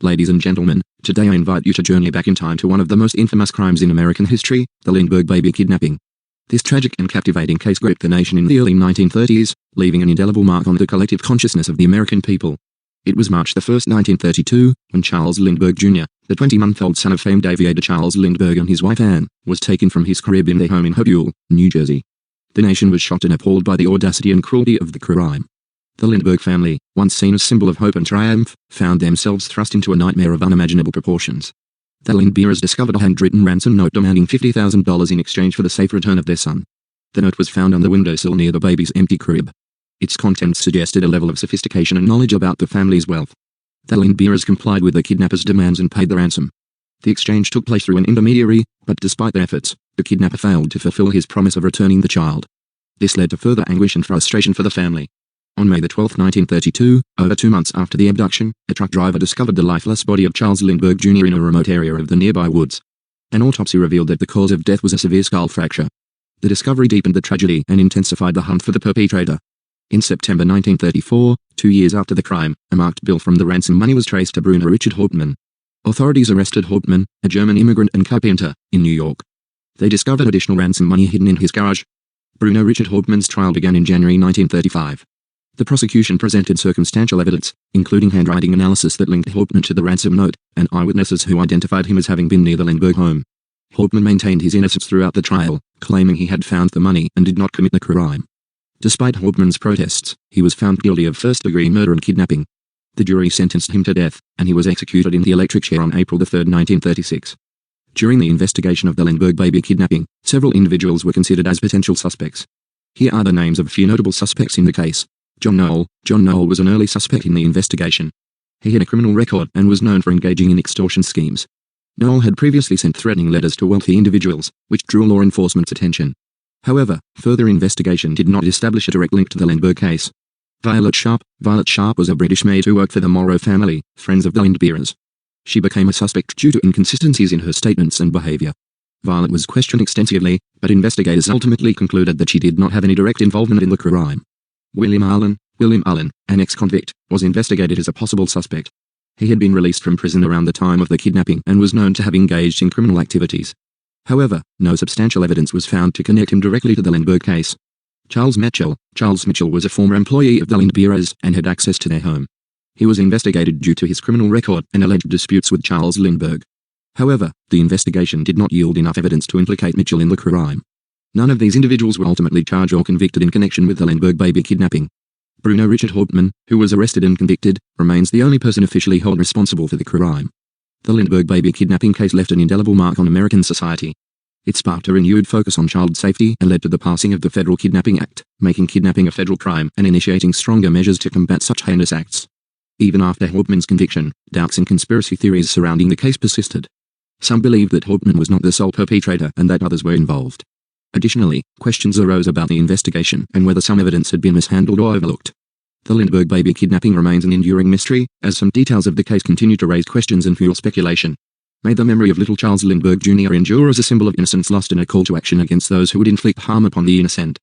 Ladies and gentlemen, today I invite you to journey back in time to one of the most infamous crimes in American history, the Lindbergh Baby Kidnapping. This tragic and captivating case gripped the nation in the early 1930s, leaving an indelible mark on the collective consciousness of the American people. It was March 1, 1932, when Charles Lindbergh Jr., the 20-month-old son of famed aviator Charles Lindbergh and his wife Anne, was taken from his crib in their home in Hopewell, New Jersey. The nation was shocked and appalled by the audacity and cruelty of the crime. The Lindbergh family, once seen as symbol of hope and triumph, found themselves thrust into a nightmare of unimaginable proportions. The Lindberghs discovered a handwritten ransom note demanding $50,000 in exchange for the safe return of their son. The note was found on the windowsill near the baby's empty crib. Its contents suggested a level of sophistication and knowledge about the family's wealth. The Lindberghs complied with the kidnappers' demands and paid the ransom. The exchange took place through an intermediary, but despite their efforts, the kidnapper failed to fulfill his promise of returning the child. This led to further anguish and frustration for the family. On May 12, 1932, over 2 months after the abduction, a truck driver discovered the lifeless body of Charles Lindbergh Jr. in a remote area of the nearby woods. An autopsy revealed that the cause of death was a severe skull fracture. The discovery deepened the tragedy and intensified the hunt for the perpetrator. In September 1934, 2 years after the crime, a marked bill from the ransom money was traced to Bruno Richard Hauptmann. Authorities arrested Hauptmann, a German immigrant and carpenter, in New York. They discovered additional ransom money hidden in his garage. Bruno Richard Hauptmann's trial began in January 1935. The prosecution presented circumstantial evidence, including handwriting analysis that linked Hauptmann to the ransom note, and eyewitnesses who identified him as having been near the Lindbergh home. Hauptmann maintained his innocence throughout the trial, claiming he had found the money and did not commit the crime. Despite Hauptmann's protests, he was found guilty of first-degree murder and kidnapping. The jury sentenced him to death, and he was executed in the electric chair on April 3, 1936. During the investigation of the Lindbergh baby kidnapping, several individuals were considered as potential suspects. Here are the names of a few notable suspects in the case. John Knoll. John Knoll was an early suspect in the investigation. He had a criminal record and was known for engaging in extortion schemes. Knoll had previously sent threatening letters to wealthy individuals, which drew law enforcement's attention. However, further investigation did not establish a direct link to the Lindbergh case. Violet Sharp. Violet Sharp was a British maid who worked for the Morrow family, friends of the Lindberghs. She became a suspect due to inconsistencies in her statements and behavior. Violet was questioned extensively, but investigators ultimately concluded that she did not have any direct involvement in the crime. William Allen, an ex-convict, was investigated as a possible suspect. He had been released from prison around the time of the kidnapping and was known to have engaged in criminal activities. However, no substantial evidence was found to connect him directly to the Lindbergh case. Charles Mitchell. Charles Mitchell was a former employee of the Lindberghs and had access to their home. He was investigated due to his criminal record and alleged disputes with Charles Lindbergh. However, the investigation did not yield enough evidence to implicate Mitchell in the crime. None of these individuals were ultimately charged or convicted in connection with the Lindbergh baby kidnapping. Bruno Richard Hauptmann, who was arrested and convicted, remains the only person officially held responsible for the crime. The Lindbergh baby kidnapping case left an indelible mark on American society. It sparked a renewed focus on child safety and led to the passing of the Federal Kidnapping Act, making kidnapping a federal crime and initiating stronger measures to combat such heinous acts. Even after Hauptmann's conviction, doubts and conspiracy theories surrounding the case persisted. Some believed that Hauptmann was not the sole perpetrator and that others were involved. Additionally, questions arose about the investigation and whether some evidence had been mishandled or overlooked. The Lindbergh baby kidnapping remains an enduring mystery, as some details of the case continue to raise questions and fuel speculation. May the memory of little Charles Lindbergh Jr. endure as a symbol of innocence lost and a call to action against those who would inflict harm upon the innocent.